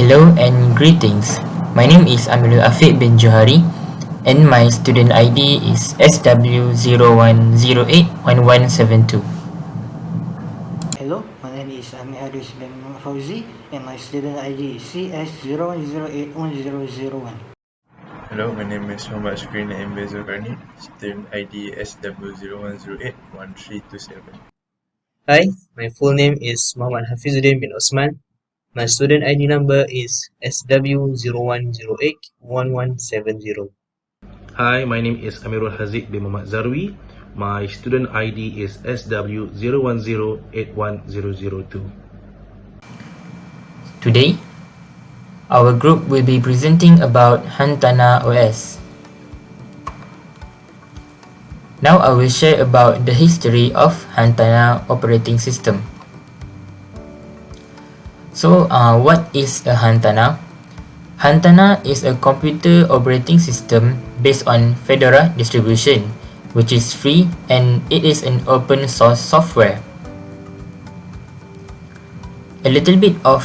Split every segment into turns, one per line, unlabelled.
Hello and greetings. My name is Amirul Affiq bin Juhari and my student ID is SW01081172.
Hello, my name is Amer bin Fauzi and my student ID is CS1
Hello, my name is Muhamad Syukri Naim Dzulkarnin, student ID SW01081327.
Hi, my full name is Muhamad Hafizuddin bin Othman. My student ID number is SW01081170.
Hi, my name is Amirul Haziq bin Zaruwi. My student ID is SW010810002.
Today, our group will be presenting about HANTHANA OS. Now I will share about the history of HANTHANA operating system. So, what is a HANTHANA? HANTHANA is a computer operating system based on Fedora distribution, which is free and it is an open source software. A little bit of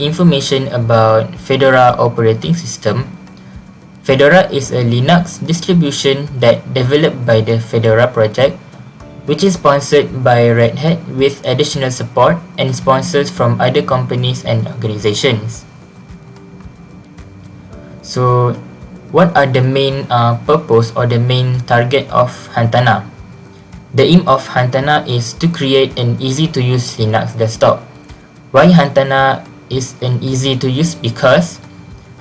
information about Fedora operating system. Fedora is a Linux distribution that developed by the Fedora project, which is sponsored by Red Hat with additional support and sponsors from other companies and organizations. So, what are the main purpose or the main target of HANTHANA? The aim of HANTHANA is to create an easy-to-use Linux desktop. Why HANTHANA is an easy-to-use? Because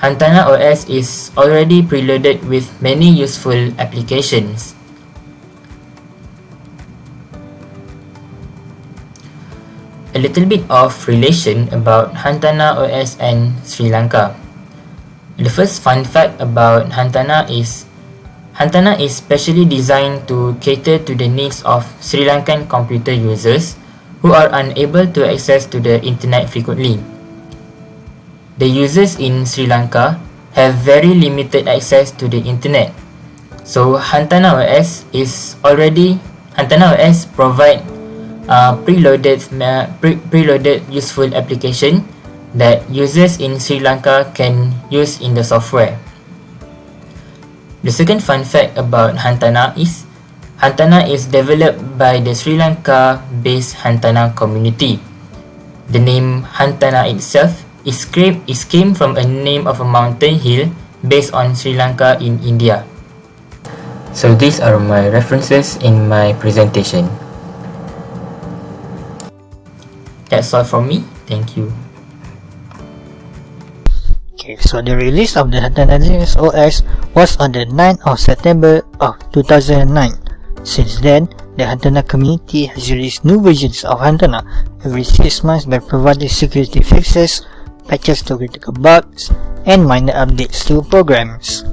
HANTHANA OS is already preloaded with many useful applications. A little bit of relation about HANTHANA OS and Sri Lanka. The first fun fact about HANTHANA is specially designed to cater to the needs of Sri Lankan computer users who are unable to access to the internet frequently. The users in Sri Lanka have very limited access to the internet. So HANTHANA OS provide preloaded useful application that users in Sri Lanka can use in the software. The second fun fact about HANTHANA is developed by the Sri Lanka-based HANTHANA community. The name HANTHANA itself came from a name of a mountain hill based on Sri Lanka in India. So these are my references in my presentation. That's all from me. Thank you.
Okay, so the release of the HANTHANA Linux OS was on the 9th of September of 2009. Since then, the HANTHANA community has released new versions of HANTHANA every 6 months by providing security fixes, patches to critical bugs, and minor updates to programs.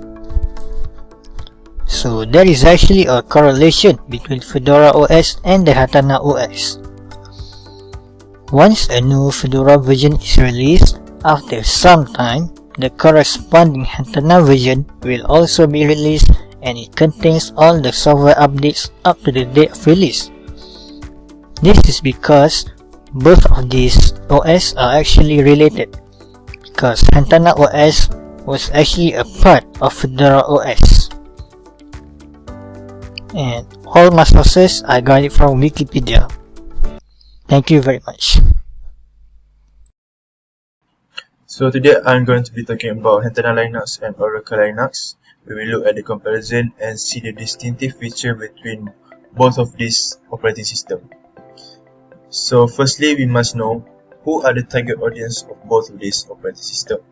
So there is actually a correlation between Fedora OS and the HANTHANA OS. Once a new Fedora version is released, after some time, the corresponding HANTHANA version will also be released and it contains all the software updates up to the date of release. This is because both of these OS are actually related, because HANTHANA OS was actually a part of Fedora OS. And all my sources I got it from Wikipedia. Thank you very much.
So today I'm going to be talking about HANTHANA Linux and Oracle Linux. We will look at the comparison and see the distinctive feature between both of these operating systems. So firstly, we must know who are the target audience of both of these operating systems.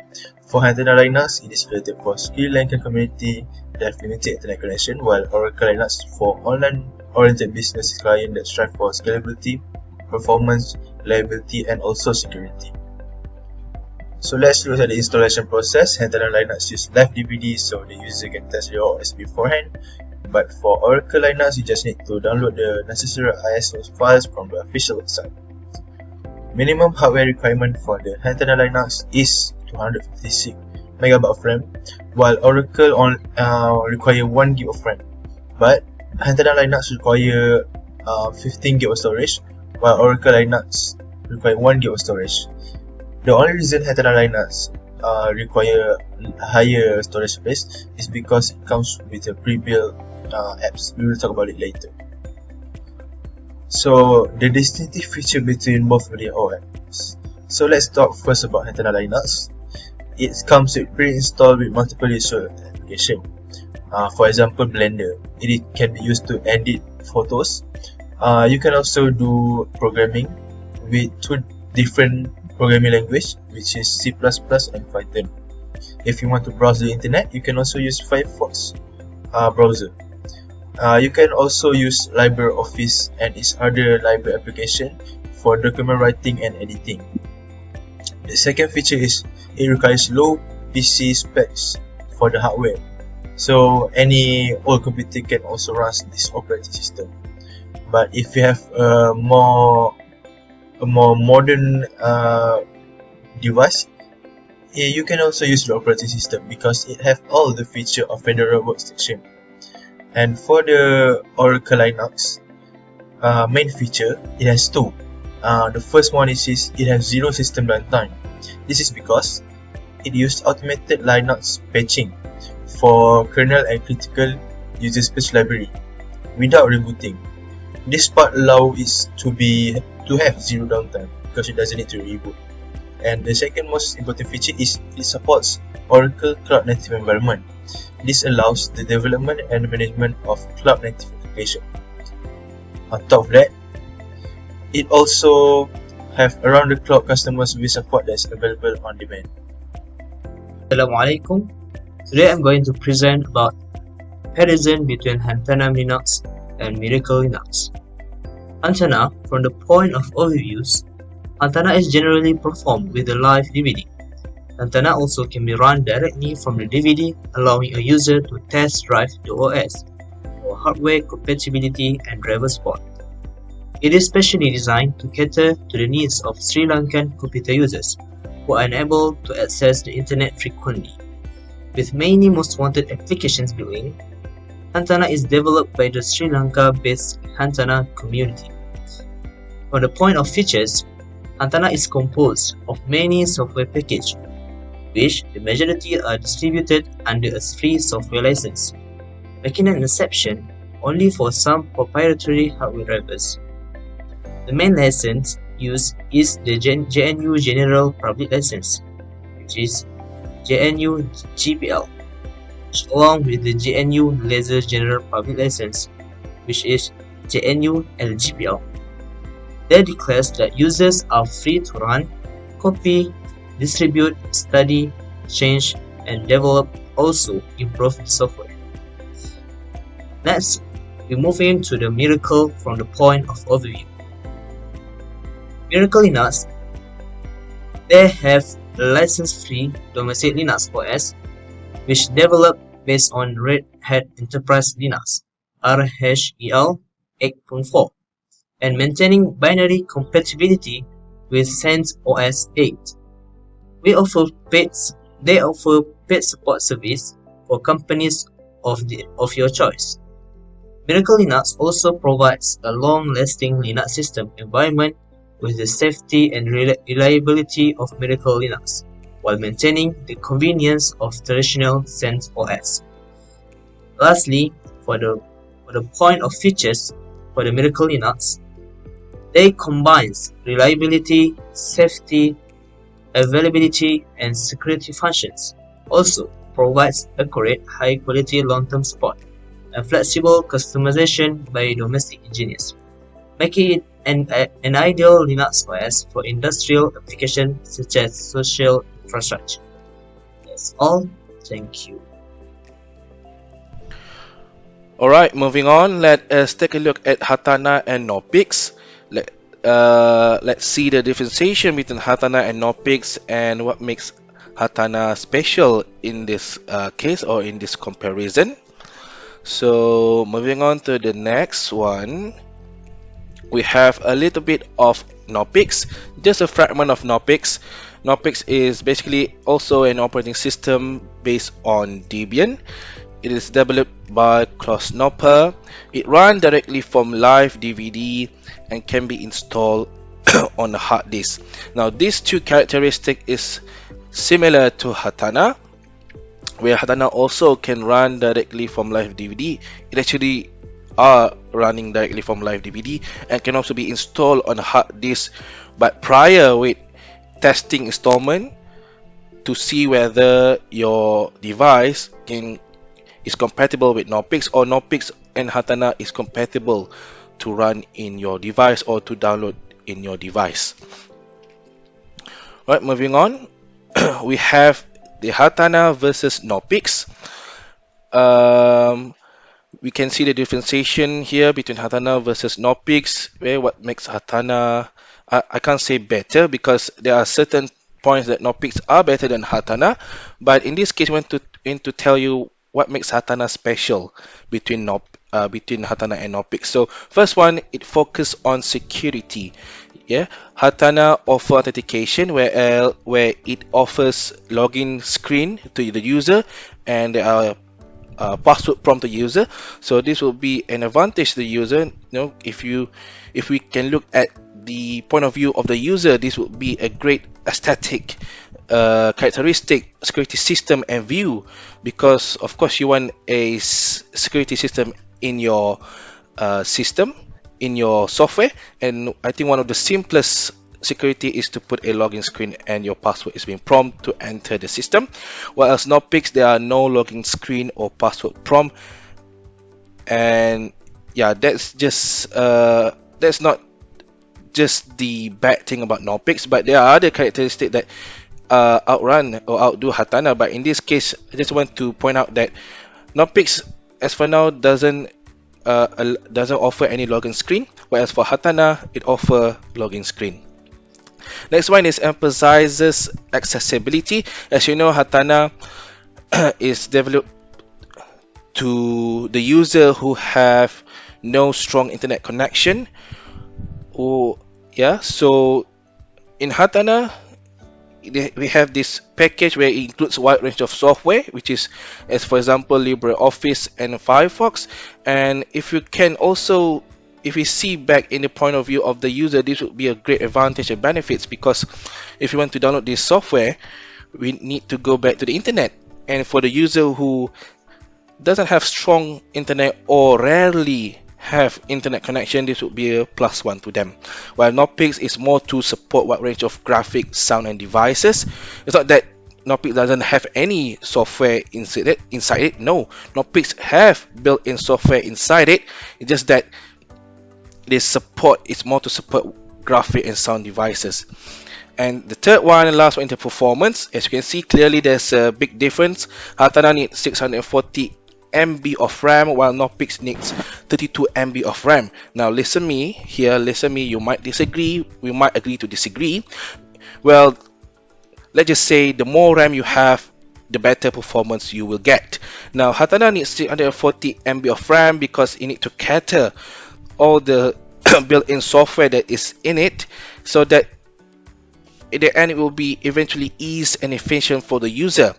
For HANTHANA Linux, it is related for Sri Lankan community that have limited internet connection, while Oracle Linux for online-oriented business clients that strive for scalability, performance, reliability, and also security. So let's look at the installation process. HANTHANA Linux uses live DVD, so the user can test your OS beforehand. But for Oracle Linux, you just need to download the necessary ISO files from the official website. Minimum hardware requirement for the HANTHANA Linux is 256 MB of RAM, while Oracle require 1 GB of RAM. But HANTHANA Linux require 15 GB of storage, while Oracle Linux require 1 GB of storage. The only reason HANTHANA Linux require higher storage space is because it comes with a pre-built apps. We will talk about it later. So the distinctive feature between both of the OS. So let's talk first about HANTHANA Linux. It comes with pre-installed with multiple user applications. For example, Blender. It can be used to edit photos. You can also do programming with two different programming language, which is C++ and Python. If you want to browse the internet, you can also use Firefox browser. You can also use LibreOffice and its other library application for document writing and editing. The second feature is it requires low PC specs for the hardware. So any old computer can also run this operating system. But if you have a more modern device, you can also use the operating system because it has all the feature of Fedora Workstation. And for the Oracle Linux main feature, it has two. The first one is it has zero system downtime. This is because it used automated Linux patching for kernel and critical user space library without rebooting. This part allows it to have zero downtime because it doesn't need to reboot. And the second most important feature is it supports Oracle Cloud Native environment. This allows the development and management of cloud native application. On top of that, it also have around the clock customer service support that's available on demand.
Assalamualaikum. Today I'm going to present about comparison between HANTHANA Linux and Miracle Linux. HANTHANA, from the point of overviews, HANTHANA is generally performed with a live DVD. HANTHANA also can be run directly from the DVD, allowing a user to test drive the OS for hardware compatibility and driver support. It is specially designed to cater to the needs of Sri Lankan computer users who are unable to access the internet frequently. With many most wanted applications built in, HANTHANA is developed by the Sri Lanka-based HANTHANA community. From the point of features, HANTHANA is composed of many software packages, which the majority are distributed under a free software license, making an exception only for some proprietary hardware drivers. The main license used is the GNU General Public License, which is GNU GPL, along with the GNU Laser General Public License, which is GNU LGPL. That declares that users are free to run, copy, distribute, study, change, and develop, also improve the software. Next, we move into the Miracle from the point of overview. Miracle Linux, they have a license-free domestic Linux OS, which developed based on Red Hat Enterprise Linux (RHEL 8.4) and maintaining binary compatibility with CentOS 8. They offer paid support service for companies of your choice. Miracle Linux also provides a long-lasting Linux system environment with the safety and reliability of Miracle Linux, while maintaining the convenience of traditional CentOS. Lastly, for the point of features for the Miracle Linux, they combines reliability, safety, availability, and security functions. Also provides accurate, high-quality long-term support and flexible customization by domestic engineers, making it an ideal Linux OS for industrial applications such as social infrastructure. That's all. Thank you.
Alright, moving on, let us take a look at HANTHANA and NOPIX. Let's see the differentiation between HANTHANA and NOPIX and what makes HANTHANA special in this case or in this comparison. So moving on to the next one, we have a little bit of NOPIX, just a fragment of NOPIX. NOPIX is basically also an operating system based on Debian. It is developed by Knoppers. It runs directly from live DVD and can be installed on the hard disk. Now these two characteristics is similar to HANTHANA, where HANTHANA also can run directly from live DVD. It actually are running directly from live DVD and can also be installed on a hard disk, but prior with testing installment to see whether your device is compatible with Nopix, or Nopix and HANTHANA is compatible to run in your device or to download in your device. Right, moving on, we have the HANTHANA versus Nopix. We can see the differentiation here between HANTHANA versus Nopix, where what makes HANTHANA, I can't say better, because there are certain points that Nopix are better than HANTHANA, but in this case I want to tell you what makes HANTHANA special between HANTHANA and Nopix. So first one, it focuses on security. Yeah, HANTHANA offer authentication where it offers login screen to the user, and there are password prompt to user. So this will be an advantage to the user. If we can look at the point of view of the user, this would be a great aesthetic characteristic security system and view, because of course you want a security system in your system, in your software, and I think one of the simplest security is to put a login screen and your password is being prompted to enter the system. Whereas Nopix, there are no login screen or password prompt, and yeah, that's not just the bad thing about Nopix, but there are other characteristics that outrun or outdo HANTHANA. But in this case, I just want to point out that Nopix, as for now, doesn't offer any login screen, whereas for HANTHANA, it offers login screen. Next one is emphasizes accessibility. As you know, HANTHANA is developed to the user who have no strong internet connection. So in HANTHANA, we have this package where it includes a wide range of software, which is, as for example, LibreOffice and Firefox. And if we see back in the point of view of the user, this would be a great advantage and benefits, because if you want to download this software, we need to go back to the internet. And for the user who doesn't have strong internet or rarely have internet connection, this would be a plus one to them. While Nopix is more to support wide range of graphics, sound and devices. It's not that Nopix doesn't have any software inside it. No, Nopix have built-in software inside it. It's just that it's more to support graphic and sound devices. And the third one and last one is the performance. As you can see clearly, there's a big difference. HANTHANA needs 640 MB of RAM, while Nopix needs 32 MB of RAM. Now listen me, you might disagree, we might agree to disagree. Well, let's just say the more RAM you have, the better performance you will get. Now HANTHANA needs 640 MB of RAM because it needs to cater all the built-in software that is in it, so that at the end it will be eventually easy and efficient for the user.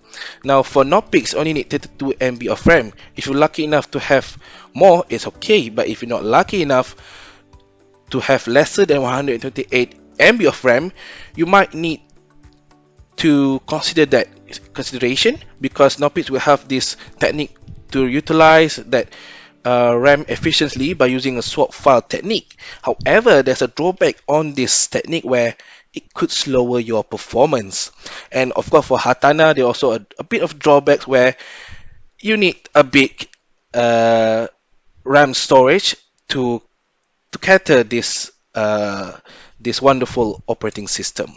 Now for Nopix, only need 32 MB of RAM. If you're lucky enough to have more, it's okay, but if you're not lucky enough to have lesser than 128 MB of RAM, you might need to consider that consideration, because Nopix will have this technique to utilize that RAM efficiently by using a swap file technique. However, there's a drawback on this technique where it could slower your performance. And of course for HANTHANA, there are also a bit of drawbacks where you need a big RAM storage to cater this wonderful operating system.